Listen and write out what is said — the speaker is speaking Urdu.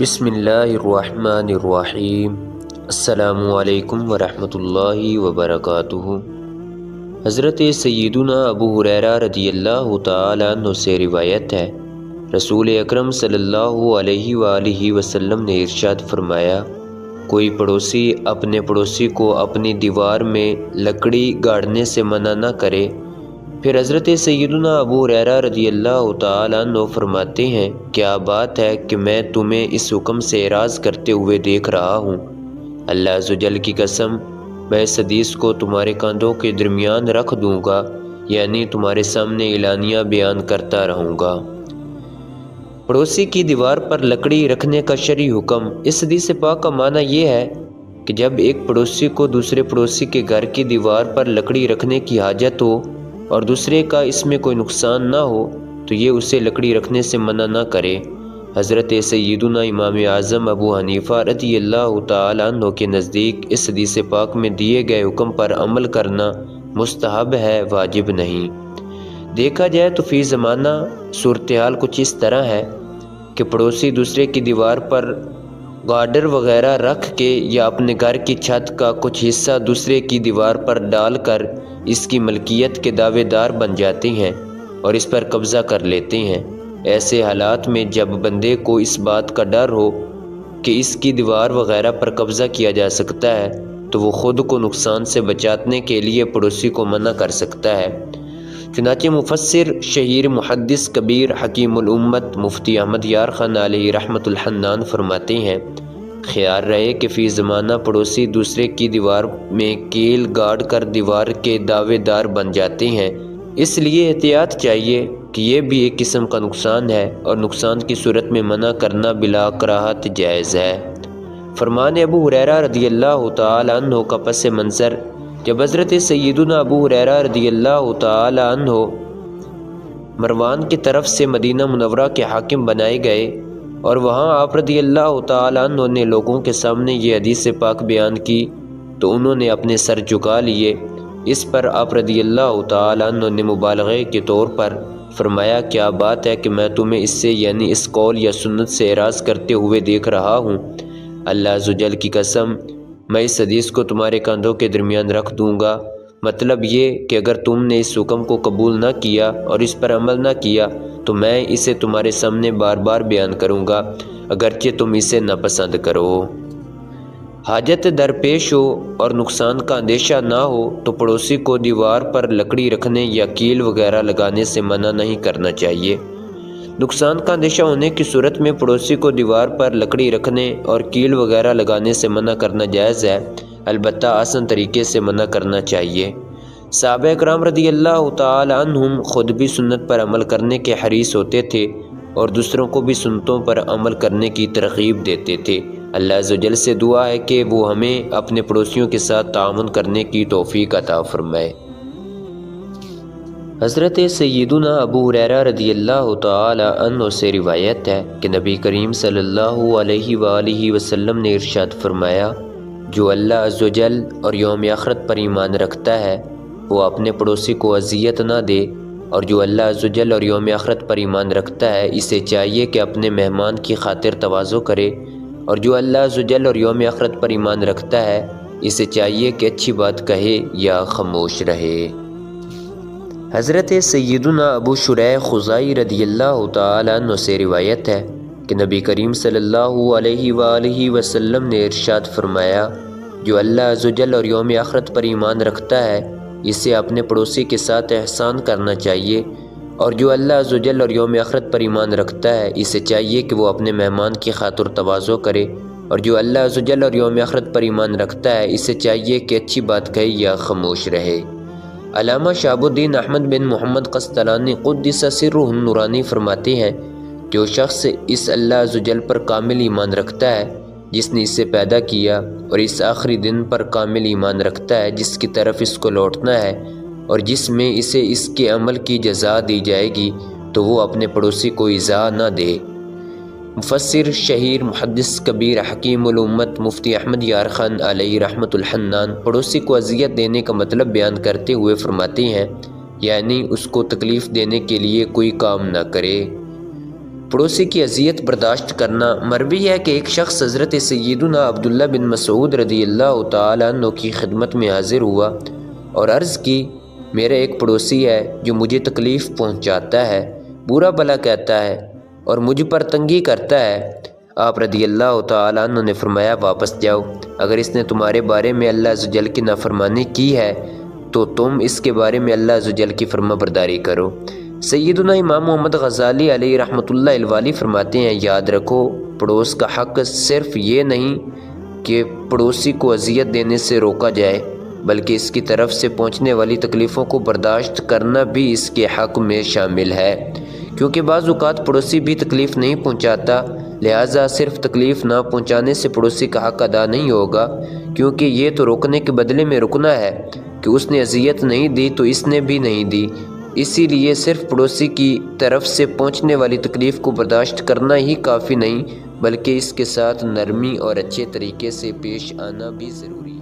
بسم اللہ الرحمن الرحیم۔ السلام علیکم ورحمۃ اللہ وبرکاتہ۔ حضرت سیدنا ابو ہریرہ رضی اللہ تعالیٰ عنہ سے روایت ہے، رسول اکرم صلی اللہ علیہ وآلہ وسلم نے ارشاد فرمایا، کوئی پڑوسی اپنے پڑوسی کو اپنی دیوار میں لکڑی گاڑنے سے منع نہ کرے۔ پھر حضرت سیدنا ابو ہریرہ رضی اللہ تعالیٰ عنہ فرماتے ہیں، کیا بات ہے کہ میں تمہیں اس حکم سے اعراض کرتے ہوئے دیکھ رہا ہوں۔ اللہ عز و جل کی قسم، میں اس حدیث کو تمہارے کاندھوں کے درمیان رکھ دوں گا، یعنی تمہارے سامنے اعلانیہ بیان کرتا رہوں گا۔ پڑوسی کی دیوار پر لکڑی رکھنے کا شرعی حکم۔ اس حدیث پاک کا معنی یہ ہے کہ جب ایک پڑوسی کو دوسرے پڑوسی کے گھر کی دیوار پر لکڑی رکھنے کی حاجت ہو اور دوسرے کا اس میں کوئی نقصان نہ ہو تو یہ اسے لکڑی رکھنے سے منع نہ کرے۔ حضرت سیدنا امام اعظم ابو حنیفہ رضی اللہ تعالیٰ عنہ کے نزدیک اس حدیث پاک میں دیے گئے حکم پر عمل کرنا مستحب ہے، واجب نہیں۔ دیکھا جائے تو فی زمانہ صورتحال کچھ اس طرح ہے کہ پڑوسی دوسرے کی دیوار پر گارڈر وغیرہ رکھ کے یا اپنے گھر کی چھت کا کچھ حصہ دوسرے کی دیوار پر ڈال کر اس کی ملکیت کے دعوے دار بن جاتے ہیں اور اس پر قبضہ کر لیتے ہیں۔ ایسے حالات میں جب بندے کو اس بات کا ڈر ہو کہ اس کی دیوار وغیرہ پر قبضہ کیا جا سکتا ہے تو وہ خود کو نقصان سے بچانے کے لیے پڑوسی کو منع کر سکتا ہے۔ چنانچہ مفسر شہیر محدث کبیر حکیم الامت مفتی احمد یار خان علیہ رحمۃ الحنان فرماتے ہیں، خیال رہے کہ فی زمانہ پڑوسی دوسرے کی دیوار میں کیل گاڑ کر دیوار کے دعوے دار بن جاتے ہیں، اس لیے احتیاط چاہیے کہ یہ بھی ایک قسم کا نقصان ہے اور نقصان کی صورت میں منع کرنا بلا کراہت جائز ہے۔ فرمان ابو ہریرہ رضی اللہ تعالی عنہ کا پس منظر، جب حضرت سیدنا ابو ہریرہ رضی اللہ تعالی عنہ مروان کی طرف سے مدینہ منورہ کے حاکم بنائے گئے اور وہاں آپ رضی اللہ تعالی عنہ نے لوگوں کے سامنے یہ حدیث پاک بیان کی تو انہوں نے اپنے سر جھکا لیے۔ اس پر آپ رضی اللہ تعالی عنہ نے مبالغے کے طور پر فرمایا، کیا بات ہے کہ میں تمہیں اس سے یعنی اس قول یا سنت سے اعراض کرتے ہوئے دیکھ رہا ہوں۔ اللہ عز و جل کی قسم، میں اس حدیث کو تمہارے کاندھوں کے درمیان رکھ دوں گا۔ مطلب یہ کہ اگر تم نے اس حکم کو قبول نہ کیا اور اس پر عمل نہ کیا تو میں اسے تمہارے سامنے بار بار بیان کروں گا، اگرچہ تم اسے ناپسند کرو۔ حاجت درپیش ہو اور نقصان کا اندیشہ نہ ہو تو پڑوسی کو دیوار پر لکڑی رکھنے یا کیل وغیرہ لگانے سے منع نہیں کرنا چاہیے۔ نقصان کا اندیشہ ہونے کی صورت میں پڑوسی کو دیوار پر لکڑی رکھنے اور کیل وغیرہ لگانے سے منع کرنا جائز ہے، البتہ آسان طریقے سے منع کرنا چاہیے۔ صحابہ اکرام رضی اللہ تعالی عنہم خود بھی سنت پر عمل کرنے کے حریص ہوتے تھے اور دوسروں کو بھی سنتوں پر عمل کرنے کی ترغیب دیتے تھے۔ اللہ عز و جل سے دعا ہے کہ وہ ہمیں اپنے پڑوسیوں کے ساتھ تعاون کرنے کی توفیق عطا فرمائے۔ حضرت سیدنا ابو ہریرہ رضی اللہ تعالی عنہ سے روایت ہے کہ نبی کریم صلی اللہ علیہ وآلہ وسلم نے ارشاد فرمایا، جو اللہ عز و جل اور یوم آخرت پر ایمان رکھتا ہے وہ اپنے پڑوسی کو اذیت نہ دے، اور جو اللہ عز و جل اور یوم آخرت پر ایمان رکھتا ہے اسے چاہیے کہ اپنے مہمان کی خاطر تواضع کرے، اور جو اللہ عز و جل اور یوم آخرت پر ایمان رکھتا ہے اسے چاہیے کہ اچھی بات کہے یا خاموش رہے۔ حضرت سیدنا ابو شریح خزائی رضی اللہ تعالی عنہ سے روایت ہے کہ نبی کریم صلی اللہ علیہ وآلہ وسلم نے ارشاد فرمایا، جو اللہ عز و جل اور یوم آخرت پر ایمان رکھتا ہے اسے اپنے پڑوسی کے ساتھ احسان کرنا چاہیے، اور جو اللہ عز و جل اور یوم آخرت پر ایمان رکھتا ہے اسے چاہیے کہ وہ اپنے مہمان کی خاطر تواضع کرے، اور جو اللہ عز و جل اور یوم آخرت پر ایمان رکھتا ہے اسے چاہیے کہ اچھی بات کہے یا خاموش رہے۔ علامہ شہاب الدین احمد بن محمد قسطلانی قدس سرہ النورانی فرماتے ہیں، جو شخص اس اللہ عز و جل پر کامل ایمان رکھتا ہے جس نے اسے پیدا کیا اور اس آخری دن پر کامل ایمان رکھتا ہے جس کی طرف اس کو لوٹنا ہے اور جس میں اسے اس کے عمل کی جزا دی جائے گی، تو وہ اپنے پڑوسی کو ایذا نہ دے۔ مفسر شہیر محدث کبیر حکیم الامت مفتی احمد یار خان علیہ رحمۃ الحنان پڑوسی کو اذیت دینے کا مطلب بیان کرتے ہوئے فرماتے ہیں، یعنی اس کو تکلیف دینے کے لیے کوئی کام نہ کرے۔ پڑوسی کی اذیت برداشت کرنا۔ مروی ہے کہ ایک شخص حضرت سیدنا عبداللہ بن مسعود رضی اللہ تعالیٰ عنہ کی خدمت میں حاضر ہوا اور عرض کی، میرا ایک پڑوسی ہے جو مجھے تکلیف پہنچاتا ہے، برا بھلا کہتا ہے اور مجھ پر تنگی کرتا ہے۔ آپ رضی اللہ تعالیٰ عنہ نے فرمایا، واپس جاؤ، اگر اس نے تمہارے بارے میں اللہ عز و جل کی نافرمانی کی ہے تو تم اس کے بارے میں اللہ عز و جل کی فرما برداری کرو۔ سیدنا امام محمد غزالی علیہ رحمۃ اللہ الوالی فرماتے ہیں، یاد رکھو پڑوس کا حق صرف یہ نہیں کہ پڑوسی کو اذیت دینے سے روکا جائے، بلکہ اس کی طرف سے پہنچنے والی تکلیفوں کو برداشت کرنا بھی اس کے حق میں شامل ہے، کیونکہ بعض اوقات پڑوسی بھی تکلیف نہیں پہنچاتا، لہٰذا صرف تکلیف نہ پہنچانے سے پڑوسی کا حق ادا نہیں ہوگا، کیونکہ یہ تو روکنے کے بدلے میں رکنا ہے کہ اس نے اذیت نہیں دی تو اس نے بھی نہیں دی۔ اسی لیے صرف پڑوسی کی طرف سے پہنچنے والی تکلیف کو برداشت کرنا ہی کافی نہیں، بلکہ اس کے ساتھ نرمی اور اچھے طریقے سے پیش آنا بھی ضروری ہے۔